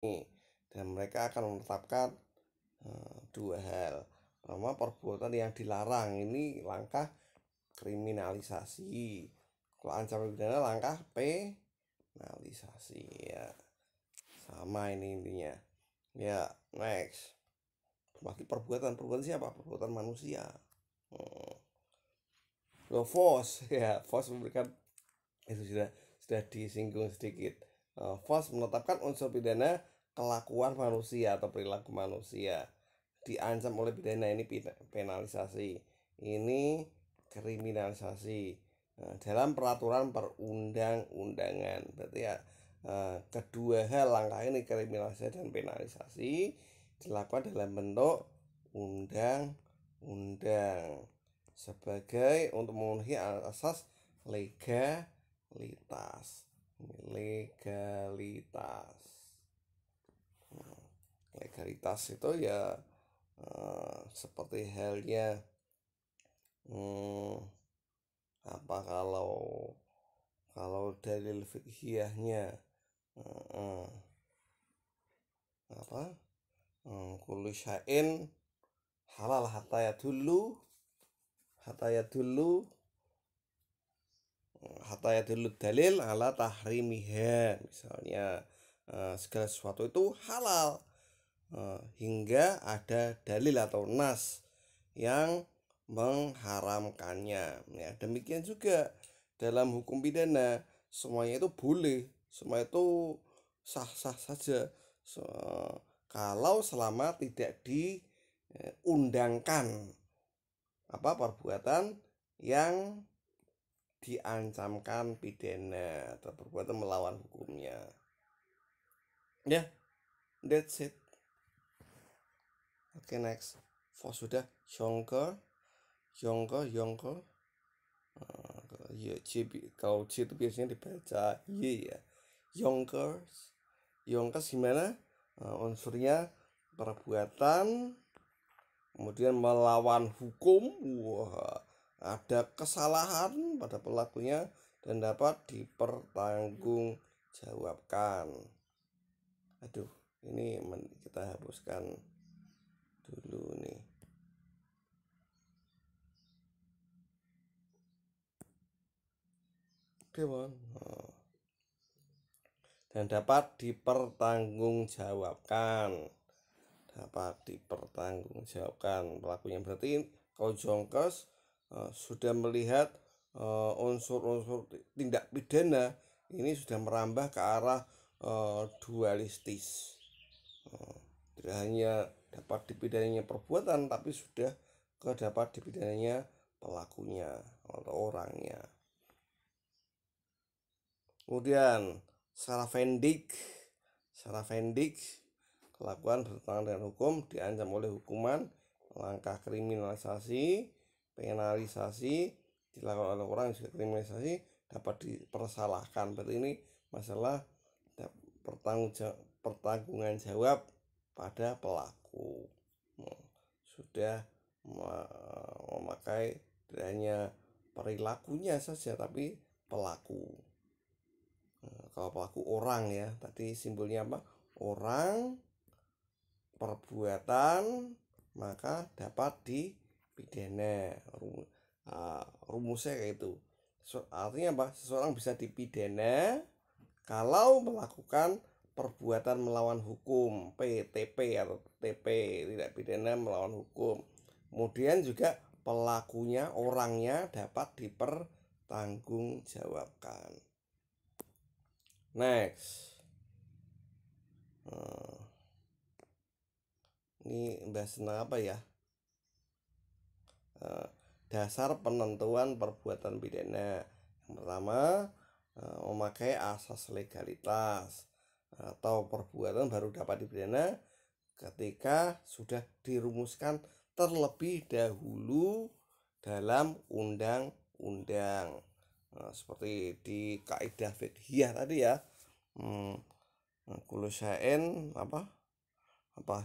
dan mereka akan menetapkan dua hal. Pertama, perbuatan yang dilarang, ini langkah kriminalisasi. Kalau ancaman pidana langkah penalisasi ya. Sama ini intinya. Ya, next. Berarti perbuatan siapa? Perbuatan manusia. Force ya, force memberikan itu sudah disinggung sedikit. Force menetapkan unsur pidana kelakuan manusia atau perilaku manusia diancam oleh pidana, ini penalisasi, ini kriminalisasi dalam peraturan perundang-undangan. Berarti ya kedua hal langkah ini, kriminalisasi dan penalisasi, dilakukan dalam bentuk undang-undang sebagai untuk memenuhi asas legalitas. Legalitas itu ya seperti halnya apa kalau dalil fiqhiyahnya apa kullu syai'in halal hatta yadullu dalil ala tahrimiha. Misalnya segala sesuatu itu halal hingga ada dalil atau nas yang mengharamkannya. Ya, demikian juga dalam hukum pidana, semuanya itu boleh, semua itu sah-sah saja kalau selama tidak diundangkan perbuatan yang diancamkan pidana atau perbuatan melawan hukumnya. Ya, that's it. Oke, next. Sudah Yonker. Ya, kalau C itu biasanya dibaca Y ya. Yonkers gimana? Unsurnya perbuatan, kemudian melawan hukum. Wah, ada kesalahan pada pelakunya dan dapat dipertanggungjawabkan. Aduh, ini kita hapuskan dulu nih. Dewan. Dan dapat dipertanggungjawabkan. Pelakunya. Berarti kalau Jongkos sudah melihat unsur-unsur tindak pidana ini sudah merambah ke arah dualistis. Tidak hanya dapat dipidananya perbuatan, tapi sudah dapat dipidananya pelakunya atau orangnya. Kemudian secara Vendik kelakuan bertentangan dengan hukum diancam oleh hukuman, langkah kriminalisasi, penalisasi dilakukan oleh orang yang juga kriminalisasi dapat dipersalahkan. Berarti ini masalah pertanggungan jawab pada pelaku. Sudah memakai tidak hanya perilakunya saja tapi pelaku. Kalau pelaku orang ya, tadi simbolnya apa? Orang, perbuatan, maka dapat dipidana. Rumusnya kayak itu. Artinya apa? Seseorang bisa dipidana kalau melakukan perbuatan melawan hukum, PTP atau TP, tidak pidana melawan hukum. Kemudian juga pelakunya, orangnya dapat dipertanggungjawabkan. Next. Ini bahas tentang apa ya? Dasar penentuan perbuatan pidana. Yang pertama, memakai asas legalitas atau perbuatan baru dapat dipidana ketika sudah dirumuskan terlebih dahulu dalam undang-undang. Seperti di kaidah fiqhiyah tadi ya, kullu syai'in apa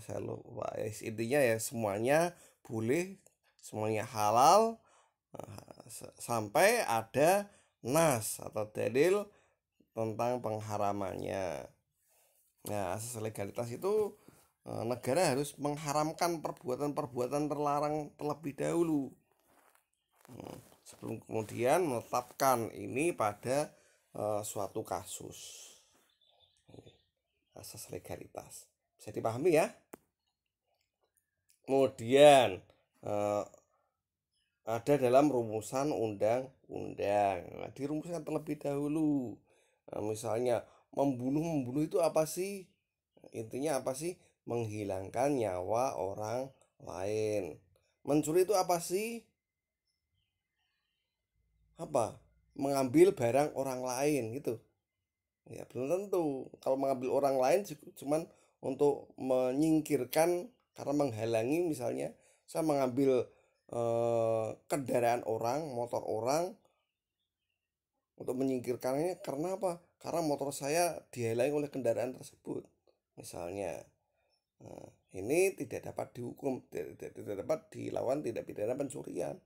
saya lupa, intinya ya semuanya boleh, semuanya halal sampai ada nas atau dalil tentang pengharamannya. Nah, asas legalitas itu negara harus mengharamkan perbuatan-perbuatan terlarang terlebih dahulu, sebelum kemudian menetapkan ini pada suatu kasus. Asas legalitas bisa dipahami ya. Kemudian eh, ada dalam rumusan undang-undang. Nah, dirumuskan terlebih dahulu. Nah, misalnya membunuh itu apa sih? Intinya apa sih? Menghilangkan nyawa orang lain. Mencuri itu apa sih? Apa? Mengambil barang orang lain gitu. Ya belum tentu. Kalau mengambil orang lain cuman untuk menyingkirkan karena menghalangi, misalnya saya mengambil kendaraan orang, motor orang untuk menyingkirkannya karena apa? Karena motor saya dihalangi oleh kendaraan tersebut. Misalnya, ini tidak dapat dihukum, tidak dapat dilawan tidak pidana pencurian.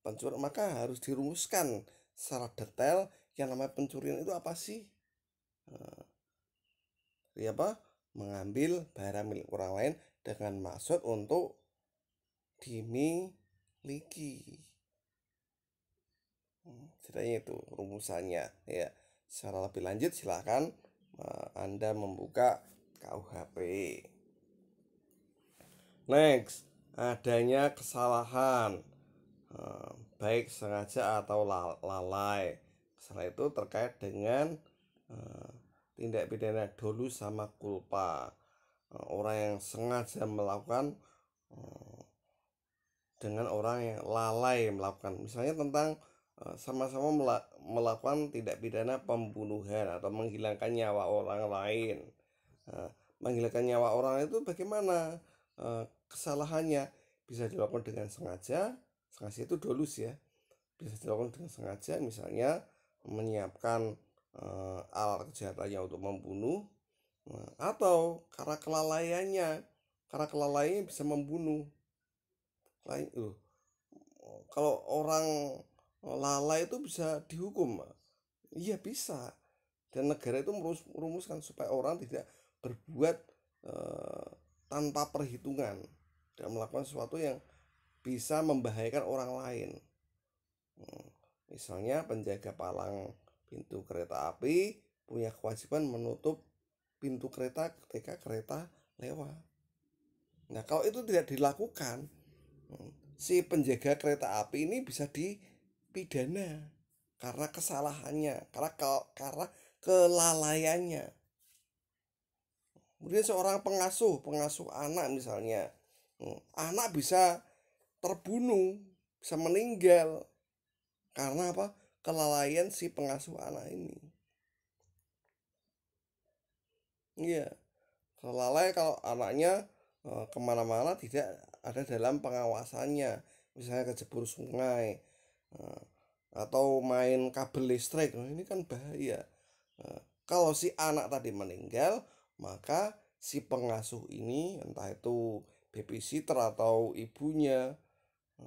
Pencurian maka harus dirumuskan secara detail yang namanya pencurian itu apa sih? Ya apa? Mengambil barang milik orang lain dengan maksud untuk dimiliki. Ceritanya itu rumusannya ya. Secara lebih lanjut silahkan Anda membuka KUHP. Next, adanya kesalahan baik sengaja atau lalai. Kesalahan itu terkait dengan tindak pidana dolus sama culpa. Orang yang sengaja melakukan dengan orang yang lalai melakukan, misalnya tentang sama-sama melakukan tindak pidana pembunuhan atau menghilangkan nyawa orang lain. Menghilangkan nyawa orang lain itu bagaimana kesalahannya? Bisa dilakukan dengan sengaja. Sengaja itu dolus ya. Bisa dilakukan dengan sengaja, misalnya menyiapkan alat kejahatannya untuk membunuh, atau karena kelalaiannya bisa membunuh. Lain kalau orang lalai itu bisa dihukum. Iya bisa. Dan negara itu merumuskan supaya orang tidak berbuat tanpa perhitungan dan melakukan sesuatu yang bisa membahayakan orang lain. Misalnya penjaga palang pintu kereta api punya kewajiban menutup pintu kereta ketika kereta lewat. Nah, kalau itu tidak dilakukan, si penjaga kereta api ini bisa dipidana karena kesalahannya, karena kelalaiannya. Kemudian seorang pengasuh anak misalnya, anak bisa terbunuh, bisa meninggal karena apa? Kelalaian si pengasuh anak ini. Iya, lalai kalau anaknya kemana-mana tidak ada dalam pengawasannya, misalnya kejebur sungai, atau main kabel listrik. Nah, ini kan bahaya. Kalau si anak tadi meninggal, maka si pengasuh ini, entah itu babysitter atau ibunya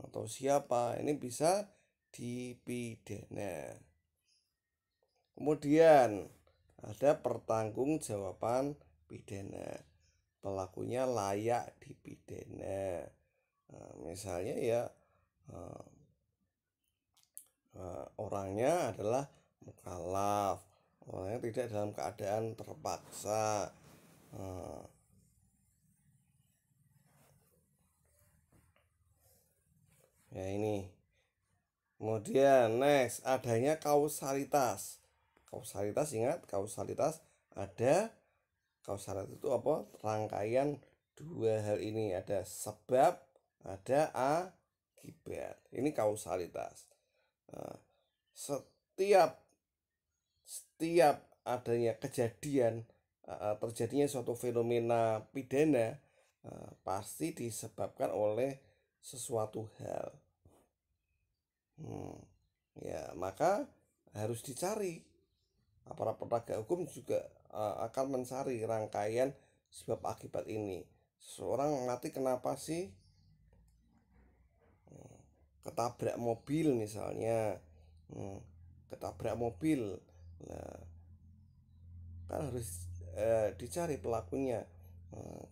atau siapa, ini bisa dipidana. Kemudian ada pertanggungjawaban pidana. Pelakunya layak dipidana. Misalnya ya orangnya adalah mukallaf, orangnya tidak dalam keadaan terpaksa. Ya ini. Kemudian next, adanya kausalitas. Kausalitas, ingat kausalitas ada. Kausalitas itu apa? Rangkaian dua hal ini, ada sebab, ada akibat. Ini kausalitas. Setiap adanya kejadian, terjadinya suatu fenomena pidana, pasti disebabkan oleh sesuatu hal. Ya maka harus dicari. Aparat penegak hukum juga akan mencari rangkaian sebab akibat ini. Seseorang mati kenapa sih? Ketabrak mobil misalnya, ketabrak mobil. Nah, kan harus dicari pelakunya.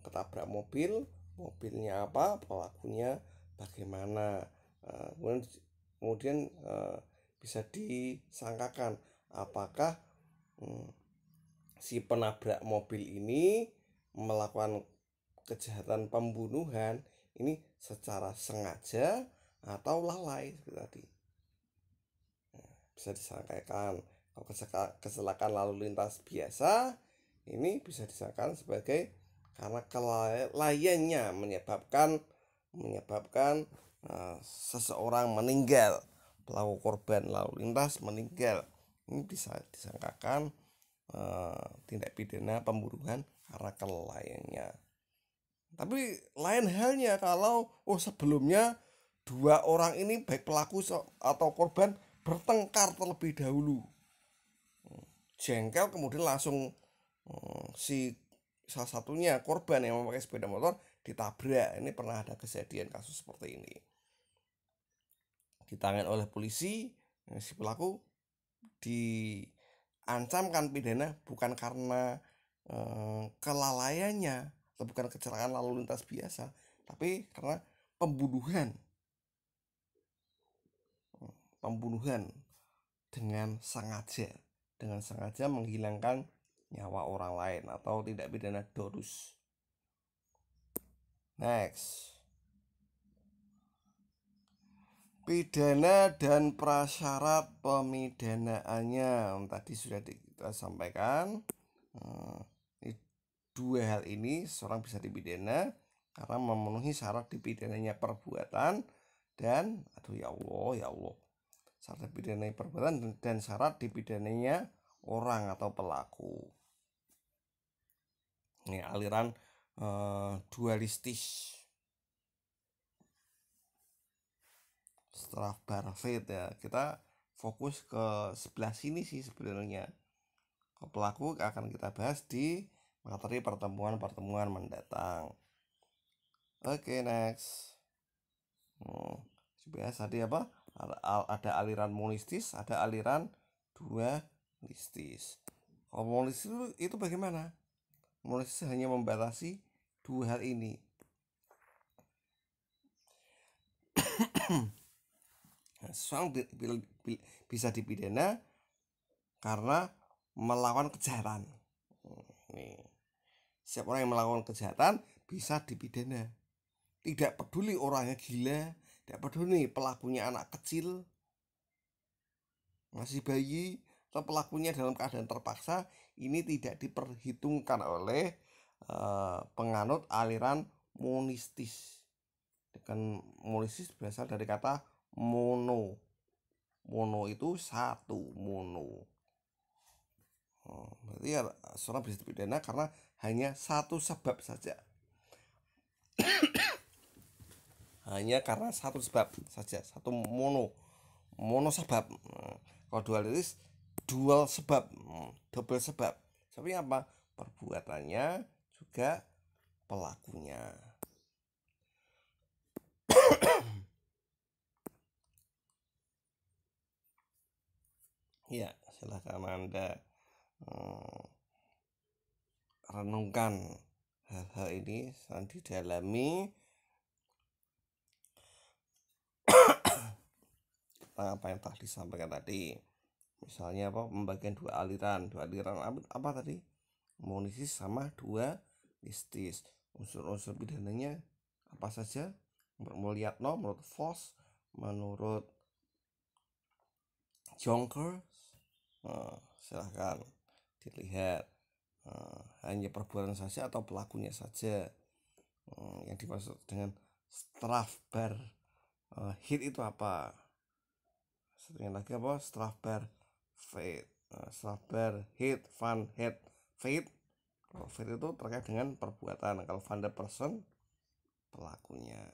Ketabrak mobilnya apa, pelakunya bagaimana. Kemudian bisa disangkakan apakah si penabrak mobil ini melakukan kejahatan pembunuhan ini secara sengaja atau lalai seperti tadi. Bisa disangkakan kalau kecelakaan lalu lintas biasa ini bisa disangkakan sebagai karena kelalaiannya menyebabkan seseorang meninggal, pelaku korban lalu lintas meninggal. Ini bisa disangkakan tindak pidana pembunuhan karena kelalaiannya. Tapi lain halnya kalau sebelumnya dua orang ini baik pelaku atau korban bertengkar terlebih dahulu, jengkel kemudian langsung si salah satunya korban yang memakai sepeda motor ditabrak. Ini pernah ada kejadian kasus seperti ini, ditangani oleh polisi. Si pelaku diancamkan pidana bukan karena kelalaiannya atau bukan kecelakaan lalu lintas biasa, tapi karena pembunuhan dengan sengaja menghilangkan nyawa orang lain atau tindak pidana dorus. Next, pidana dan prasyarat pemidanaannya tadi sudah kita sampaikan. Dua hal ini seorang bisa dipidana karena memenuhi syarat dipidananya perbuatan dan ya Allah, syarat dipidananya perbuatan dan syarat dipidananya orang atau pelaku. Ini aliran dualistis, Strafbarfeit ya. Kita fokus ke sebelah sini sih sebenarnya. Ke pelaku akan kita bahas di materi pertemuan mendatang. Oke, next. Biasa tadi apa? Ada aliran monistis, ada aliran dualistis. Kalau monistis itu bagaimana? Monistis hanya membatasi dua hal ini. Seseorang bisa dipidana karena melawan kejahatan. Siapa orang yang melakukan kejahatan bisa dipidana. Tidak peduli orangnya gila, tidak peduli pelakunya anak kecil, masih bayi, atau pelakunya dalam keadaan terpaksa, ini tidak diperhitungkan oleh penganut aliran monistis. Dengan monistis berasal dari kata mono. Mono itu satu, mono. Berarti ya seorang bisa dipidana karena hanya satu sebab saja. Hanya karena satu sebab saja, satu mono sebab. Kalau dualistis dual sebab, double sebab. Tapi apa? Perbuatannya juga pelakunya. Ya, silakan Anda renungkan hal-hal ini saat didalami tentang apa yang telah disampaikan tadi. Misalnya apa? Pembagian dua aliran apa tadi? Monistis sama dualistis. Unsur-unsur pidananya apa saja? Melihat menurut Voss, menurut Jonker, silahkan dilihat. Hanya perbuatan saja atau pelakunya saja. Yang dimaksud dengan Strafbarfeit itu apa? Satunya lagi apa? Strafbarfeit. Strafbarfeit, Van het feit. Kalau feit itu terkait dengan perbuatan. Kalau van der person pelakunya.